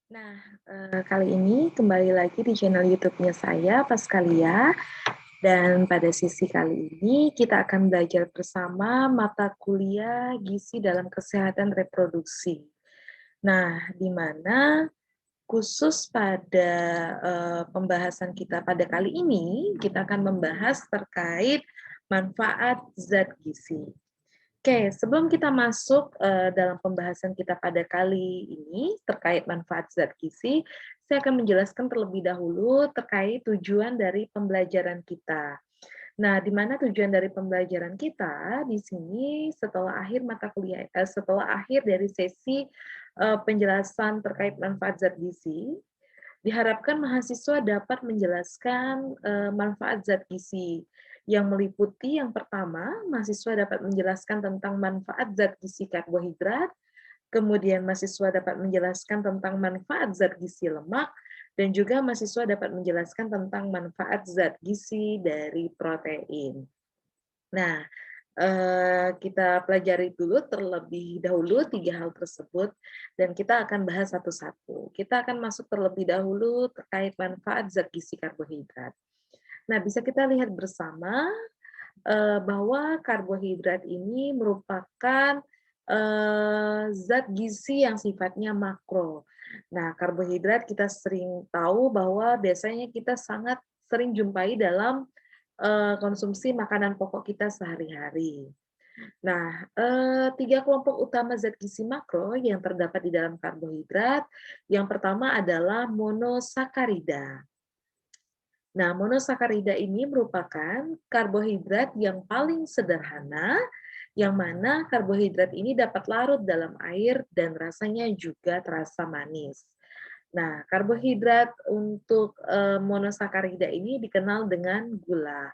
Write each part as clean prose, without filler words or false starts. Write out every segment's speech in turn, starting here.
Nah, kali ini kembali lagi di channel YouTube-nya saya, Paskalia. Dan pada sesi kali ini kita akan belajar bersama mata kuliah gizi dalam kesehatan reproduksi. Nah, di mana khusus pada pembahasan kita pada kali ini, kita akan membahas terkait manfaat zat gizi. Oke, sebelum kita masuk dalam pembahasan kita pada kali ini terkait manfaat zat gizi, saya akan menjelaskan terlebih dahulu terkait tujuan dari pembelajaran kita. Nah, di mana tujuan dari pembelajaran kita di sini setelah akhir mata kuliah, setelah akhir dari sesi penjelasan terkait manfaat zat gizi, diharapkan mahasiswa dapat menjelaskan manfaat zat gizi yang meliputi yang pertama, mahasiswa dapat menjelaskan tentang manfaat zat gizi karbohidrat, kemudian mahasiswa dapat menjelaskan tentang manfaat zat gizi lemak, dan juga mahasiswa dapat menjelaskan tentang manfaat zat gizi dari protein. Nah, kita pelajari dulu terlebih dahulu tiga hal tersebut, dan kita akan bahas satu-satu. Kita akan masuk terlebih dahulu terkait manfaat zat gizi karbohidrat. Nah, bisa kita lihat bersama bahwa karbohidrat ini merupakan zat gizi yang sifatnya makro. Nah, karbohidrat kita sering tahu bahwa biasanya kita sangat sering jumpai dalam konsumsi makanan pokok kita sehari-hari. Nah, tiga kelompok utama zat gizi makro yang terdapat di dalam karbohidrat, yang pertama adalah monosakarida. Nah, monosakarida ini merupakan karbohidrat yang paling sederhana, yang mana karbohidrat ini dapat larut dalam air dan rasanya juga terasa manis. Nah, karbohidrat untuk monosakarida ini dikenal dengan gula.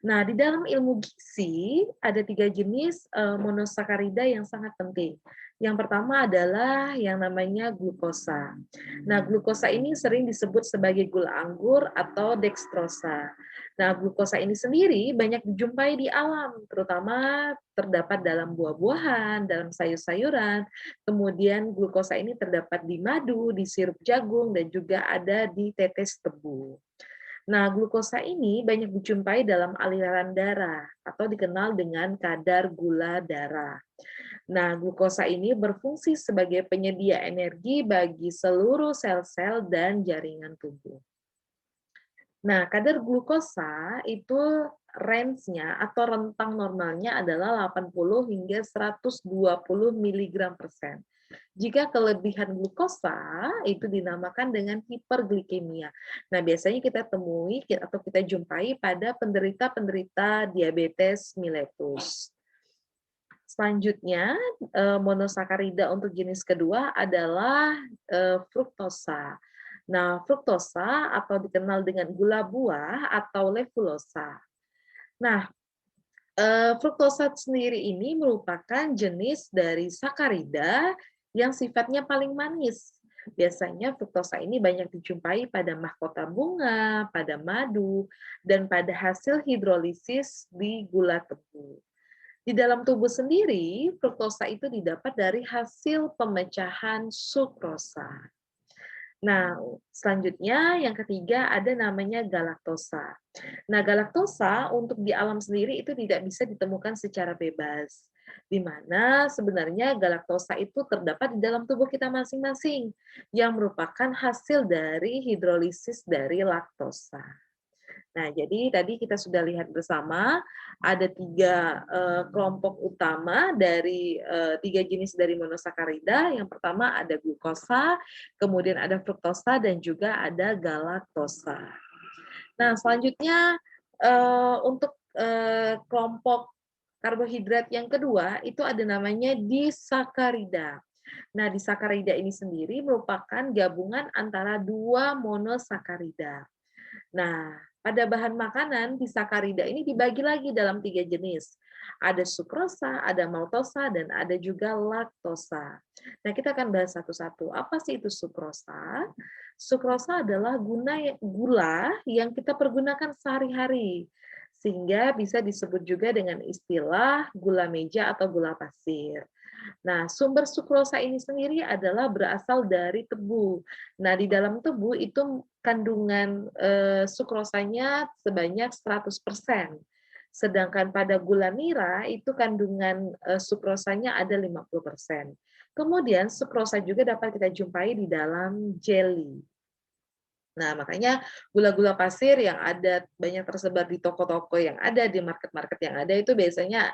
Nah, di dalam ilmu gizi ada tiga jenis monosakarida yang sangat penting. Yang pertama adalah yang namanya glukosa. Nah, glukosa ini sering disebut sebagai gula anggur atau dextrosa. Nah, glukosa ini sendiri banyak dijumpai di alam, terutama terdapat dalam buah-buahan, dalam sayur-sayuran. Kemudian glukosa ini terdapat di madu, di sirup jagung, dan juga ada di tetes tebu. Nah, glukosa ini banyak dijumpai dalam aliran darah atau dikenal dengan kadar gula darah. Nah, glukosa ini berfungsi sebagai penyedia energi bagi seluruh sel-sel dan jaringan tubuh. Nah, kadar glukosa itu range-nya atau rentang normalnya adalah 80 hingga 120 mg per sen. Jika kelebihan glukosa itu dinamakan dengan hiperglikemia. Nah, biasanya kita temui atau kita jumpai pada penderita-penderita diabetes mellitus. Selanjutnya, monosakarida untuk jenis kedua adalah fruktosa. Nah, fruktosa atau dikenal dengan gula buah atau levulosa. Nah, fruktosa sendiri ini merupakan jenis dari sakarida yang sifatnya paling manis. Biasanya fruktosa ini banyak dijumpai pada mahkota bunga, pada madu, dan pada hasil hidrolisis di gula tebu. Di dalam tubuh sendiri, fruktosa itu didapat dari hasil pemecahan sukrosa. Nah, selanjutnya yang ketiga ada namanya galaktosa. Nah, galaktosa untuk di alam sendiri itu tidak bisa ditemukan secara bebas. Di mana sebenarnya galaktosa itu terdapat di dalam tubuh kita masing-masing yang merupakan hasil dari hidrolisis dari laktosa. Nah, jadi tadi kita sudah lihat bersama ada tiga kelompok utama dari tiga jenis dari monosakarida. Yang pertama ada glukosa, kemudian ada fruktosa, dan juga ada galaktosa. Nah, selanjutnya untuk kelompok karbohidrat yang kedua itu ada namanya disakarida. Nah, disakarida ini sendiri merupakan gabungan antara dua monosakarida. Nah, pada bahan makanan, disakarida ini dibagi lagi dalam tiga jenis. Ada sukrosa, ada maltosa, dan ada juga laktosa. Nah, kita akan bahas satu-satu. Apa sih itu sukrosa? Sukrosa adalah gula yang kita pergunakan sehari-hari, sehingga bisa disebut juga dengan istilah gula meja atau gula pasir. Nah, sumber sukrosa ini sendiri adalah berasal dari tebu. Nah, di dalam tebu itu kandungan sukrosanya sebanyak 100%. Sedangkan pada gula nira itu kandungan sukrosanya ada 50%. Kemudian sukrosa juga dapat kita jumpai di dalam jelly. Nah, makanya gula-gula pasir yang ada banyak tersebar di toko-toko yang ada, di market-market yang ada itu biasanya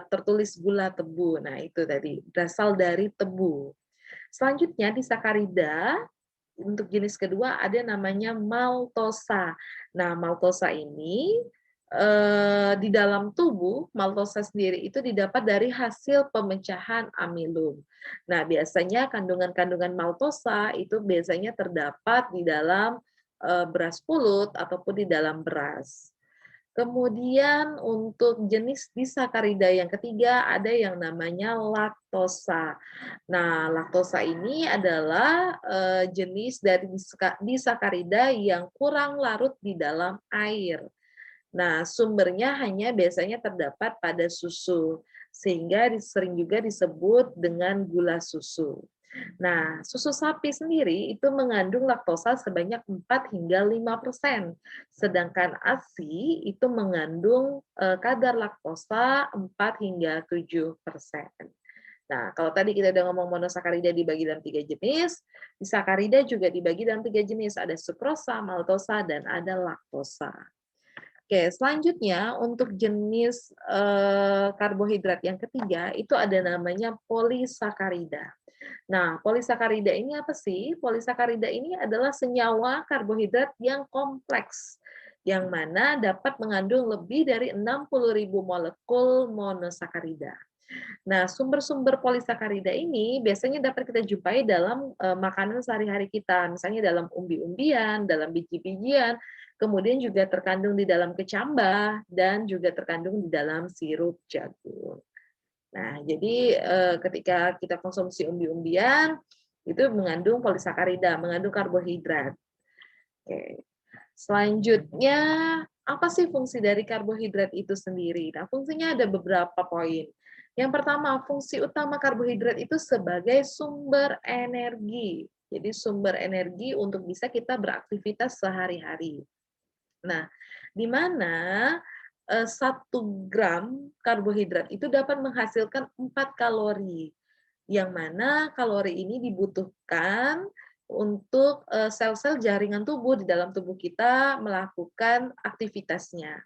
tertulis gula tebu. Nah, itu tadi berasal dari tebu. Selanjutnya di sakarida untuk jenis kedua ada namanya maltosa. Nah, maltosa ini di dalam tubuh, maltosa sendiri itu didapat dari hasil pemecahan amilum. Nah, biasanya kandungan-kandungan maltosa itu biasanya terdapat di dalam beras pulut ataupun di dalam beras. Kemudian untuk jenis disakarida yang ketiga ada yang namanya laktosa. Nah, laktosa ini adalah jenis dari disakarida yang kurang larut di dalam air. Nah, sumbernya hanya biasanya terdapat pada susu, sehingga sering juga disebut dengan gula susu. Nah, susu sapi sendiri itu mengandung laktosa sebanyak 4 hingga 5%, sedangkan ASI itu mengandung kadar laktosa 4 hingga 7%. Nah, kalau tadi kita udah ngomong monosakarida dibagi dalam 3 jenis, disakarida juga dibagi dalam 3 jenis, ada sukrosa, maltosa, dan ada laktosa. Oke, selanjutnya untuk jenis karbohidrat yang ketiga itu ada namanya polisakarida. Nah, polisakarida ini apa sih? Polisakarida ini adalah senyawa karbohidrat yang kompleks, yang mana dapat mengandung lebih dari 60.000 molekul monosakarida. Nah, sumber-sumber polisakarida ini biasanya dapat kita jumpai dalam makanan sehari-hari kita, misalnya dalam umbi-umbian, dalam biji-bijian, kemudian juga terkandung di dalam kecambah, dan juga terkandung di dalam sirup jagung. Nah, jadi ketika kita konsumsi umbi-umbian, itu mengandung polisakarida, mengandung karbohidrat. Oke. Selanjutnya, apa sih fungsi dari karbohidrat itu sendiri? Nah, fungsinya ada beberapa poin. Yang pertama, fungsi utama karbohidrat itu sebagai sumber energi. Jadi sumber energi untuk bisa kita beraktivitas sehari-hari. Nah, di mana 1 gram karbohidrat itu dapat menghasilkan 4 kalori, yang mana kalori ini dibutuhkan untuk sel-sel jaringan tubuh di dalam tubuh kita melakukan aktivitasnya.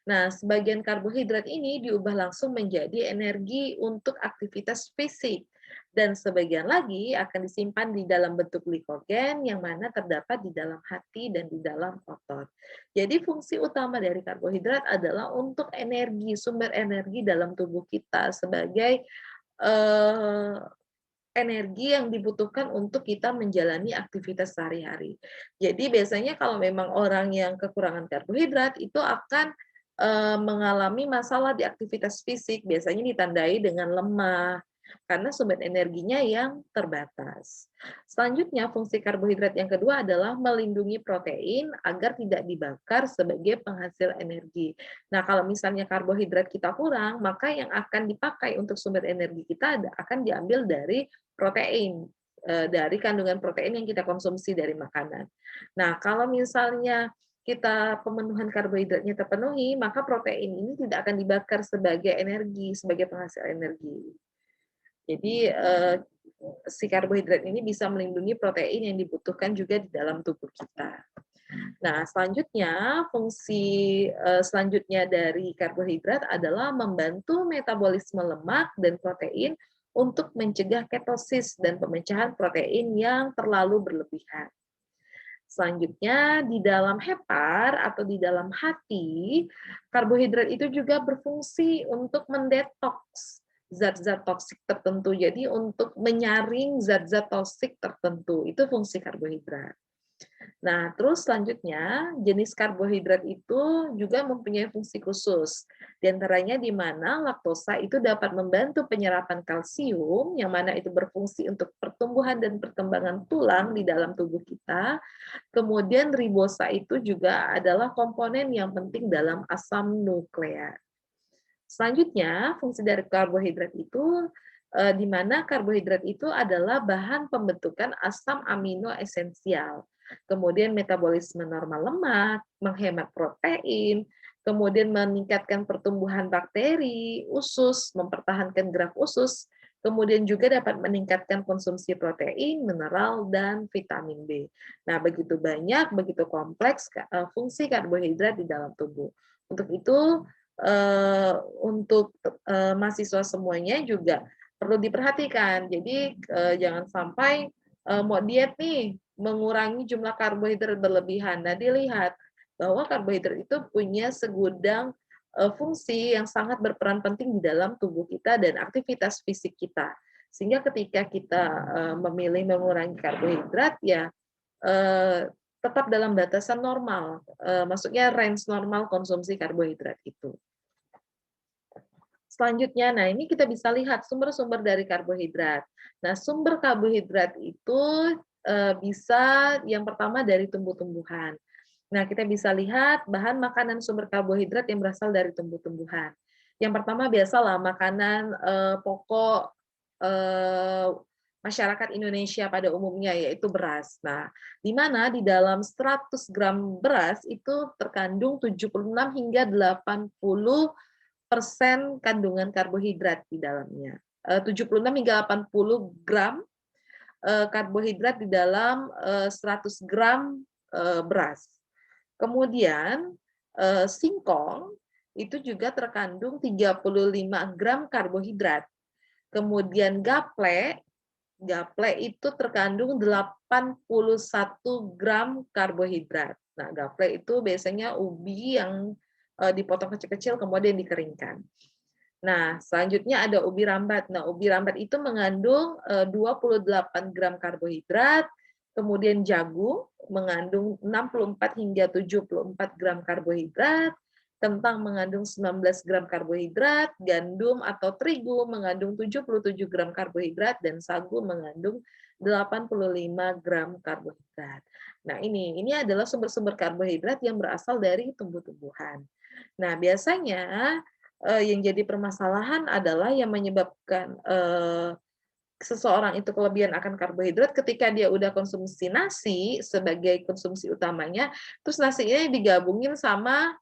Nah, sebagian karbohidrat ini diubah langsung menjadi energi untuk aktivitas fisik, dan sebagian lagi akan disimpan di dalam bentuk glikogen yang mana terdapat di dalam hati dan di dalam otot. Jadi fungsi utama dari karbohidrat adalah untuk energi, sumber energi dalam tubuh kita sebagai eh, energi yang dibutuhkan untuk kita menjalani aktivitas sehari-hari. Jadi biasanya kalau memang orang yang kekurangan karbohidrat itu akan mengalami masalah di aktivitas fisik, biasanya ditandai dengan lemah, karena sumber energinya yang terbatas. Selanjutnya, fungsi karbohidrat yang kedua adalah melindungi protein agar tidak dibakar sebagai penghasil energi. Nah, kalau misalnya karbohidrat kita kurang, maka yang akan dipakai untuk sumber energi kita akan diambil dari protein, dari kandungan protein yang kita konsumsi dari makanan. Nah, kalau misalnya kita pemenuhan karbohidratnya terpenuhi, maka protein ini tidak akan dibakar sebagai energi, sebagai penghasil energi. Jadi si karbohidrat ini bisa melindungi protein yang dibutuhkan juga di dalam tubuh kita. Nah, selanjutnya fungsi selanjutnya dari karbohidrat adalah membantu metabolisme lemak dan protein untuk mencegah ketosis dan pemecahan protein yang terlalu berlebihan. Selanjutnya, di dalam hepar atau di dalam hati, karbohidrat itu juga berfungsi untuk mendetoks zat-zat toksik tertentu. Jadi untuk menyaring zat-zat toksik tertentu, itu fungsi karbohidrat. Nah, terus selanjutnya, jenis karbohidrat itu juga mempunyai fungsi khusus. Di antaranya di mana laktosa itu dapat membantu penyerapan kalsium, yang mana itu berfungsi untuk pertumbuhan dan perkembangan tulang di dalam tubuh kita. Kemudian ribosa itu juga adalah komponen yang penting dalam asam nukleat. Selanjutnya, fungsi dari karbohidrat itu di mana karbohidrat itu adalah bahan pembentukan asam amino esensial. Kemudian metabolisme normal lemak, menghemat protein, kemudian meningkatkan pertumbuhan bakteri, usus, mempertahankan graf usus, kemudian juga dapat meningkatkan konsumsi protein, mineral, dan vitamin B. Nah, begitu banyak, begitu kompleks fungsi karbohidrat di dalam tubuh. Untuk itu, untuk mahasiswa semuanya juga perlu diperhatikan. Jadi, jangan sampai mau diet nih, mengurangi jumlah karbohidrat berlebihan. Nah, dilihat bahwa karbohidrat itu punya segudang fungsi yang sangat berperan penting di dalam tubuh kita dan aktivitas fisik kita. Sehingga ketika kita memilih mengurangi karbohidrat, ya tetap dalam batasan normal, maksudnya range normal konsumsi karbohidrat itu. Selanjutnya, nah ini kita bisa lihat sumber-sumber dari karbohidrat. Nah, sumber karbohidrat itu bisa yang pertama dari tumbuh-tumbuhan. Nah, kita bisa lihat bahan makanan sumber karbohidrat yang berasal dari tumbuh-tumbuhan. Yang pertama biasalah makanan pokok masyarakat Indonesia pada umumnya, yaitu beras. Nah, di mana di dalam 100 gram beras itu terkandung 76 hingga 80% kandungan karbohidrat di dalamnya. 76 hingga 80 gram karbohidrat di dalam 100 gram beras. Kemudian singkong itu juga terkandung 35 gram karbohidrat. Kemudian gaple itu terkandung 81 gram karbohidrat. Nah, gaple itu biasanya ubi yang dipotong kecil-kecil kemudian dikeringkan. Nah, selanjutnya ada ubi rambat. Nah, ubi rambat itu mengandung 28 gram karbohidrat, kemudian jagung mengandung 64 hingga 74 gram karbohidrat, kentang mengandung 19 gram karbohidrat, gandum atau terigu mengandung 77 gram karbohidrat, dan sagu mengandung 85 gram karbohidrat. Nah, ini adalah sumber-sumber karbohidrat yang berasal dari tumbuh-tumbuhan. Nah, biasanya yang jadi permasalahan adalah yang menyebabkan seseorang itu kelebihan akan karbohidrat ketika dia udah konsumsi nasi sebagai konsumsi utamanya, terus nasinya digabungin sama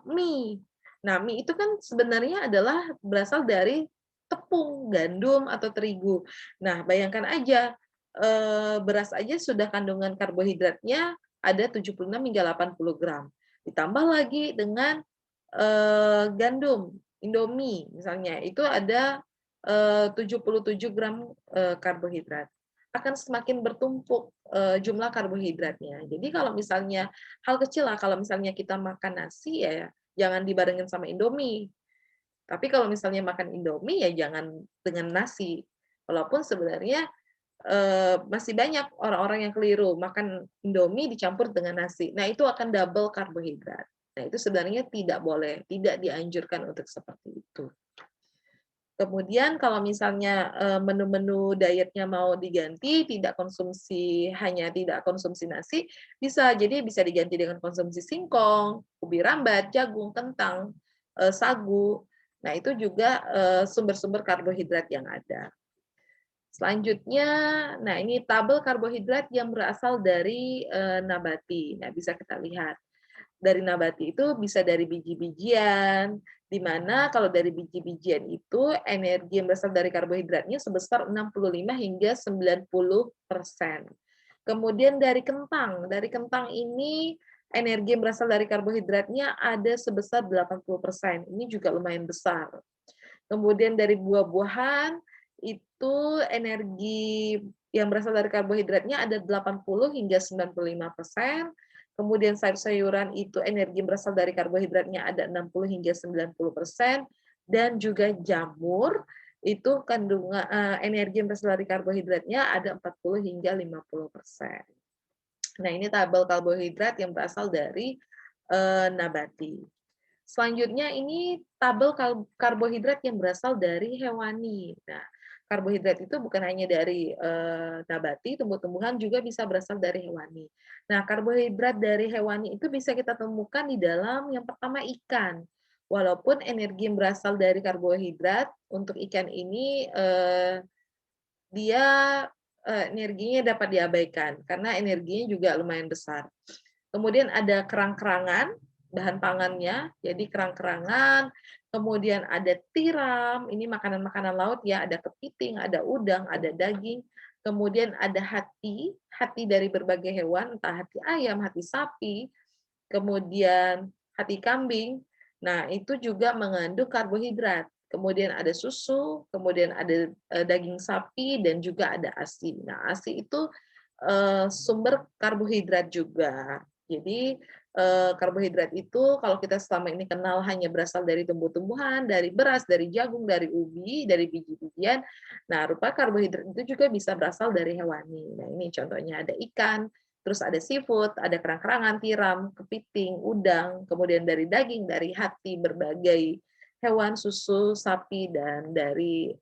mie. Nah, mie itu kan sebenarnya adalah berasal dari tepung, gandum, atau terigu. Nah, bayangkan aja, beras aja sudah kandungan karbohidratnya ada 76 hingga 80 gram. Ditambah lagi dengan gandum, Indomie misalnya, itu ada 77 gram karbohidrat. Akan semakin bertumpuk jumlah karbohidratnya. Jadi kalau misalnya hal kecil lah, kalau misalnya kita makan nasi ya jangan dibarengin sama Indomie. Tapi kalau misalnya makan Indomie ya jangan dengan nasi. Walaupun sebenarnya masih banyak orang-orang yang keliru makan Indomie dicampur dengan nasi. Nah, itu akan double karbohidrat. Nah, itu sebenarnya tidak boleh, tidak dianjurkan untuk seperti itu. Kemudian kalau misalnya menu-menu dietnya mau diganti, hanya tidak konsumsi nasi, jadi bisa diganti dengan konsumsi singkong, ubi rambat, jagung, kentang, sagu. Nah, itu juga sumber-sumber karbohidrat yang ada. Selanjutnya, nah ini tabel karbohidrat yang berasal dari nabati. Nah, bisa kita lihat. Dari nabati itu bisa dari biji-bijian, di mana kalau dari biji-bijian itu energi yang berasal dari karbohidratnya sebesar 65 hingga 90%. Kemudian dari kentang ini energi yang berasal dari karbohidratnya ada sebesar 80%. Ini juga lumayan besar. Kemudian dari buah-buahan itu energi yang berasal dari karbohidratnya ada 80 hingga 95%. Kemudian sayur-sayuran itu energi yang berasal dari karbohidratnya ada 60 hingga 90%, dan juga jamur itu kandungan energi yang berasal dari karbohidratnya ada 40 hingga 50%. Nah, ini tabel karbohidrat yang berasal dari nabati. Selanjutnya ini tabel karbohidrat yang berasal dari hewani. Nah, karbohidrat itu bukan hanya dari nabati, tumbuh-tumbuhan juga bisa berasal dari hewani. Nah, karbohidrat dari hewani itu bisa kita temukan di dalam yang pertama ikan. Walaupun energi yang berasal dari karbohidrat untuk ikan ini dia energinya dapat diabaikan karena energinya juga lumayan besar. Kemudian ada kerang-kerangan, bahan pangannya, jadi kerang-kerangan, kemudian ada tiram, ini makanan-makanan laut ya, ada kepiting, ada udang, ada daging, kemudian ada hati, hati dari berbagai hewan, entah hati ayam, hati sapi, kemudian hati kambing. Nah, itu juga mengandung karbohidrat. Kemudian ada susu, kemudian ada daging sapi, dan juga ada ASI. Nah, ASI itu sumber karbohidrat juga. Jadi karbohidrat itu kalau kita selama ini kenal hanya berasal dari tumbuh-tumbuhan, dari beras, dari jagung, dari ubi, dari biji-bijian. Nah, rupa karbohidrat itu juga bisa berasal dari hewani. Nah, ini contohnya ada ikan, terus ada seafood, ada kerang-kerangan, tiram, kepiting, udang, kemudian dari daging, dari hati berbagai hewan, susu, sapi, dan dari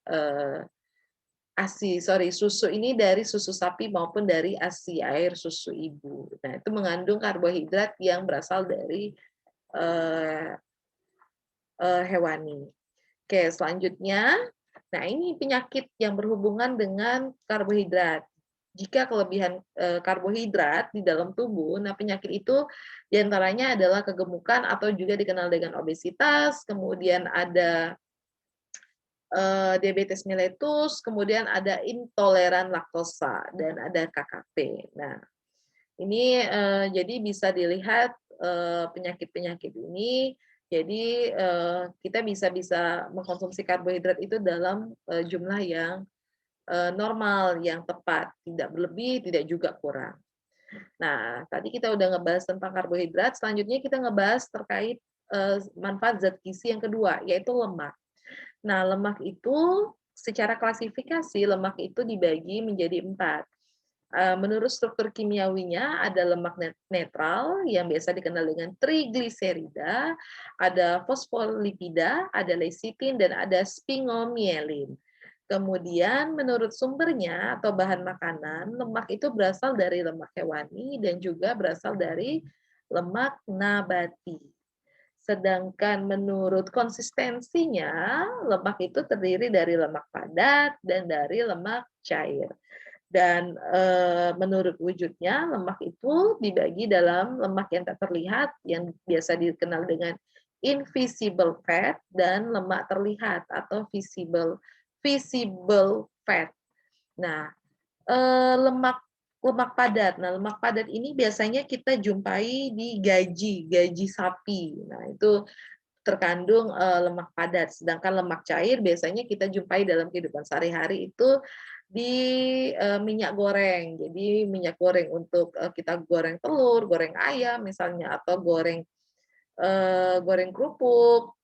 susu ini dari susu sapi maupun dari ASI, air susu ibu. Nah, itu mengandung karbohidrat yang berasal dari eh, hewani. Oke, selanjutnya, nah ini penyakit yang berhubungan dengan karbohidrat. Jika kelebihan karbohidrat di dalam tubuh, nah penyakit itu diantaranya adalah kegemukan atau juga dikenal dengan obesitas, kemudian ada diabetes mellitus, kemudian ada intoleran laktosa, dan ada KKP. Nah, ini jadi bisa dilihat penyakit-penyakit ini. Jadi kita bisa mengkonsumsi karbohidrat itu dalam jumlah yang normal, yang tepat, tidak berlebih, tidak juga kurang. Nah, tadi kita udah ngebahas tentang karbohidrat, selanjutnya kita ngebahas terkait manfaat zat gizi yang kedua, yaitu lemak. Nah, lemak itu secara klasifikasi, lemak itu dibagi menjadi 4. Menurut struktur kimiawinya ada lemak netral yang biasa dikenal dengan trigliserida, ada fosfolipida, ada lecitin, dan ada sphingomyelin. Kemudian menurut sumbernya atau bahan makanan, lemak itu berasal dari lemak hewani dan juga berasal dari lemak nabati. Sedangkan menurut konsistensinya, lemak itu terdiri dari lemak padat dan dari lemak cair. Dan menurut wujudnya, lemak itu dibagi dalam lemak yang tak terlihat, yang biasa dikenal dengan invisible fat, dan lemak terlihat atau visible fat. Nah, lemak lemak padat. Nah, lemak padat ini biasanya kita jumpai di gaji sapi. Nah, itu terkandung lemak padat. Sedangkan lemak cair biasanya kita jumpai dalam kehidupan sehari-hari itu di minyak goreng. Jadi minyak goreng untuk kita goreng telur, goreng ayam misalnya, atau goreng kerupuk,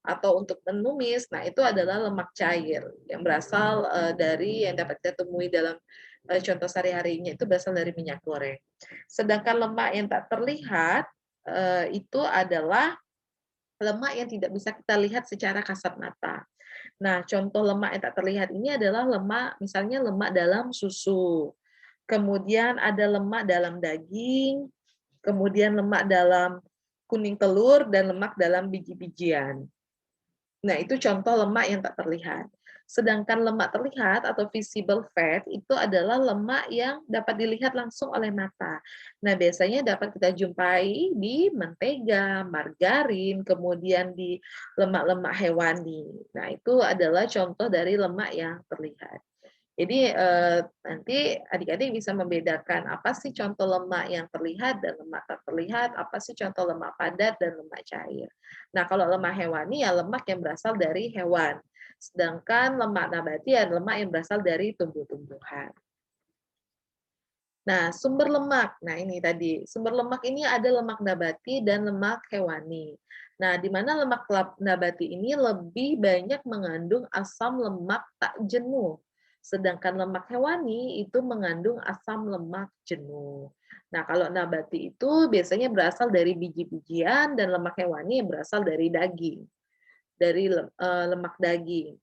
atau untuk menumis. Nah, itu adalah lemak cair yang berasal dari yang dapat kita temui dalam contoh sehari-harinya itu berasal dari minyak goreng. Sedangkan lemak yang tak terlihat itu adalah lemak yang tidak bisa kita lihat secara kasat mata. Nah, contoh lemak yang tak terlihat ini adalah lemak, misalnya lemak dalam susu, kemudian ada lemak dalam daging, kemudian lemak dalam kuning telur, dan lemak dalam biji-bijian. Nah, itu contoh lemak yang tak terlihat. Sedangkan lemak terlihat atau visible fat itu adalah lemak yang dapat dilihat langsung oleh mata. Nah, biasanya dapat kita jumpai di mentega, margarin, kemudian di lemak-lemak hewani. Nah, itu adalah contoh dari lemak yang terlihat. Jadi nanti adik-adik bisa membedakan apa sih contoh lemak yang terlihat dan lemak tak terlihat, apa sih contoh lemak padat dan lemak cair. Nah, kalau lemak hewani ya lemak yang berasal dari hewan. Sedangkan lemak nabati ya lemak yang berasal dari tumbuh-tumbuhan. Nah, sumber lemak. Nah, ini tadi. Sumber lemak ini ada lemak nabati dan lemak hewani. Nah, di mana lemak nabati ini lebih banyak mengandung asam lemak tak jenuh. Sedangkan lemak hewani itu mengandung asam lemak jenuh. Nah, kalau nabati itu biasanya berasal dari biji-bijian dan lemak hewani yang berasal dari daging, dari lemak daging.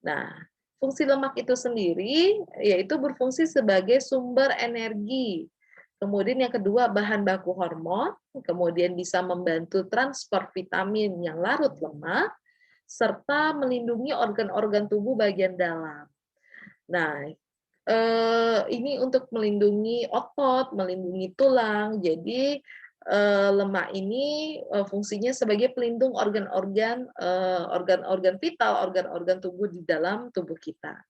Nah, fungsi lemak itu sendiri yaitu berfungsi sebagai sumber energi. Kemudian yang kedua, bahan baku hormon, kemudian bisa membantu transport vitamin yang larut lemak, serta melindungi organ-organ tubuh bagian dalam. Nah, ini untuk melindungi otot, melindungi tulang. Jadi lemak ini fungsinya sebagai pelindung organ-organ vital, organ-organ tubuh di dalam tubuh kita.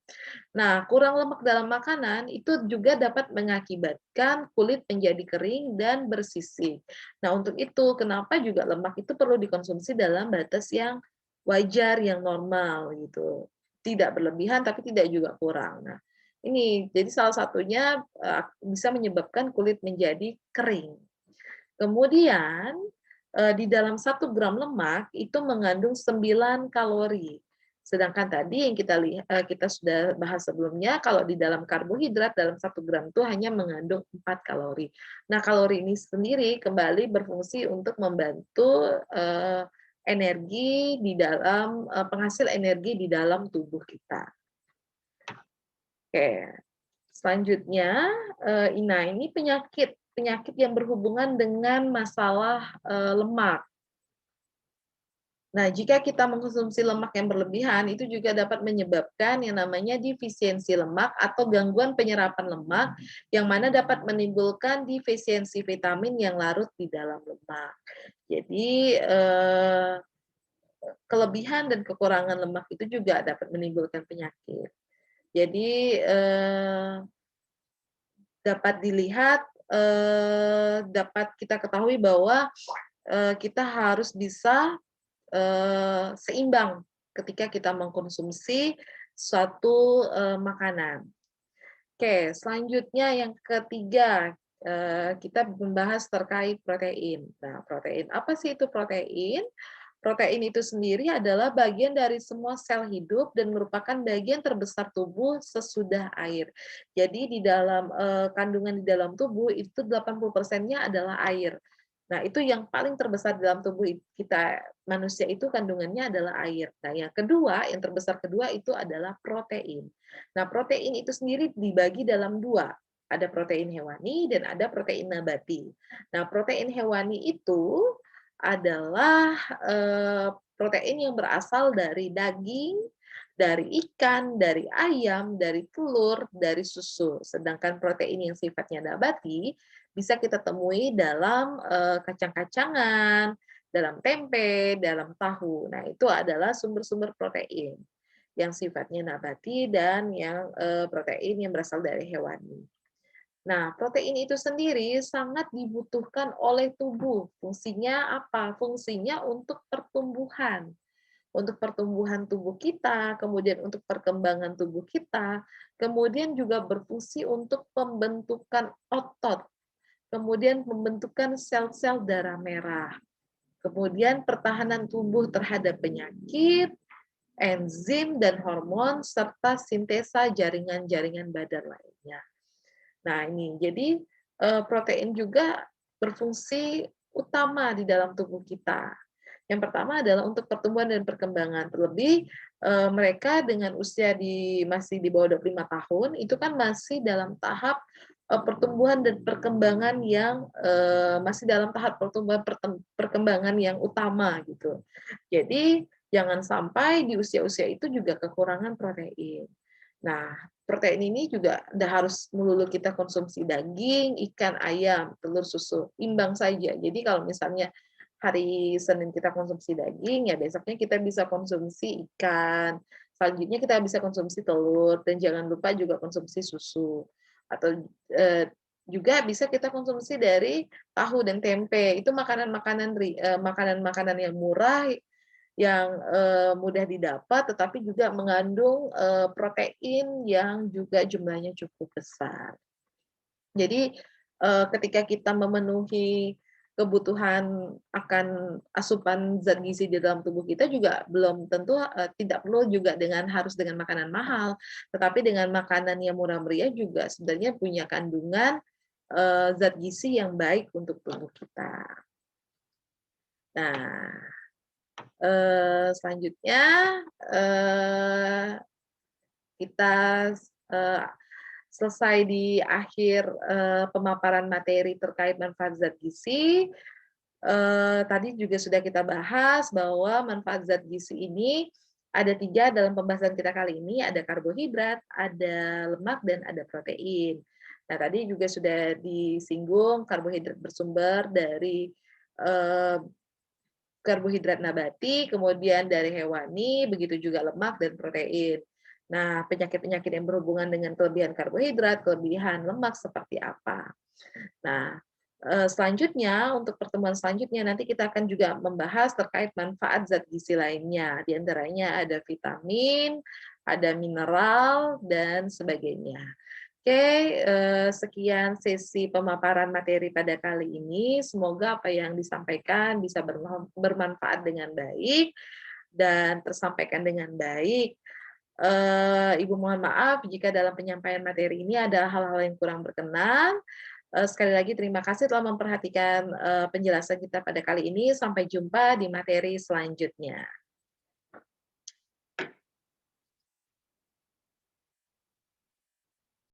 Nah, kurang lemak dalam makanan itu juga dapat mengakibatkan kulit menjadi kering dan bersisik. Nah, untuk itu kenapa juga lemak itu perlu dikonsumsi dalam batas yang wajar, yang normal gitu. Tidak berlebihan tapi tidak juga kurang. Nah, ini jadi salah satunya bisa menyebabkan kulit menjadi kering. Kemudian di dalam 1 gram lemak itu mengandung 9 kalori. Sedangkan tadi yang kita sudah bahas sebelumnya, kalau di dalam karbohidrat dalam 1 gram itu hanya mengandung 4 kalori. Nah, kalori ini sendiri kembali berfungsi untuk membantu energi di dalam penghasil energi di dalam tubuh kita. Oke, selanjutnya ini penyakit yang berhubungan dengan masalah lemak. Nah, jika kita mengkonsumsi lemak yang berlebihan, itu juga dapat menyebabkan yang namanya defisiensi lemak atau gangguan penyerapan lemak, yang mana dapat menimbulkan defisiensi vitamin yang larut di dalam lemak. Jadi, kelebihan dan kekurangan lemak itu juga dapat menimbulkan penyakit. Jadi, dapat dilihat, dapat kita ketahui bahwa kita harus bisa seimbang ketika kita mengkonsumsi suatu makanan. Oke, selanjutnya yang ketiga, kita membahas terkait protein. Nah, protein, apa sih itu protein? Protein itu sendiri adalah bagian dari semua sel hidup dan merupakan bagian terbesar tubuh sesudah air. Jadi di dalam kandungan di dalam tubuh itu 80%-nya adalah air. Nah, itu yang paling terbesar dalam tubuh kita manusia itu kandungannya adalah air. Nah, yang kedua, yang terbesar kedua itu adalah protein. Nah, protein itu sendiri dibagi dalam dua. Ada protein hewani dan ada protein nabati. Nah, protein hewani itu adalah protein yang berasal dari daging, dari ikan, dari ayam, dari telur, dari susu. Sedangkan protein yang sifatnya nabati bisa kita temui dalam kacang-kacangan, dalam tempe, dalam tahu. Nah, itu adalah sumber-sumber protein yang sifatnya nabati dan yang protein yang berasal dari hewani. Nah, protein itu sendiri sangat dibutuhkan oleh tubuh. Fungsinya apa? Fungsinya untuk pertumbuhan. Untuk pertumbuhan tubuh kita, kemudian untuk perkembangan tubuh kita, kemudian juga berfungsi untuk pembentukan otot, kemudian pembentukan sel-sel darah merah, kemudian pertahanan tubuh terhadap penyakit, enzim dan hormon, serta sintesa jaringan-jaringan badan lainnya. Nah, ini jadi protein juga berfungsi utama di dalam tubuh kita. Yang pertama adalah untuk pertumbuhan dan perkembangan. Terlebih mereka dengan usia masih di bawah 25 tahun itu kan masih dalam tahap pertumbuhan dan perkembangan yang masih dalam tahap perkembangan yang utama gitu. Jadi jangan sampai di usia-usia itu juga kekurangan protein. Nah, protein ini juga tidak harus melulu kita konsumsi daging, ikan, ayam, telur, susu. Imbang saja. Jadi kalau misalnya hari Senin kita konsumsi daging, ya besoknya kita bisa konsumsi ikan. Selanjutnya kita bisa konsumsi telur, dan jangan lupa juga konsumsi susu. Atau juga bisa kita konsumsi dari tahu dan tempe. Itu makanan-makanan yang murah, yang mudah didapat, tetapi juga mengandung protein yang juga jumlahnya cukup besar. Jadi ketika kita memenuhi kebutuhan akan asupan zat gizi di dalam tubuh kita juga belum tentu tidak perlu juga harus dengan makanan mahal, tetapi dengan makanan yang murah meriah juga sebenarnya punya kandungan zat gizi yang baik untuk tubuh kita. Nah, selanjutnya kita selesai di akhir pemaparan materi terkait manfaat zat gizi. Tadi juga sudah kita bahas bahwa manfaat zat gizi ini ada 3 dalam pembahasan kita kali ini, ada karbohidrat, ada lemak, dan ada protein. Nah, tadi juga sudah disinggung karbohidrat bersumber dari eh, karbohidrat nabati, kemudian dari hewani, begitu juga lemak dan protein. Nah, penyakit-penyakit yang berhubungan dengan kelebihan karbohidrat, kelebihan lemak seperti apa? Nah, selanjutnya untuk pertemuan selanjutnya nanti kita akan juga membahas terkait manfaat zat gizi lainnya. Di antaranya ada vitamin, ada mineral, dan sebagainya. Oke, sekian sesi pemaparan materi pada kali ini. Semoga apa yang disampaikan bisa bermanfaat dengan baik dan tersampaikan dengan baik. Ibu mohon maaf jika dalam penyampaian materi ini ada hal-hal yang kurang berkenan. Sekali lagi terima kasih telah memperhatikan penjelasan kita pada kali ini. Sampai jumpa di materi selanjutnya.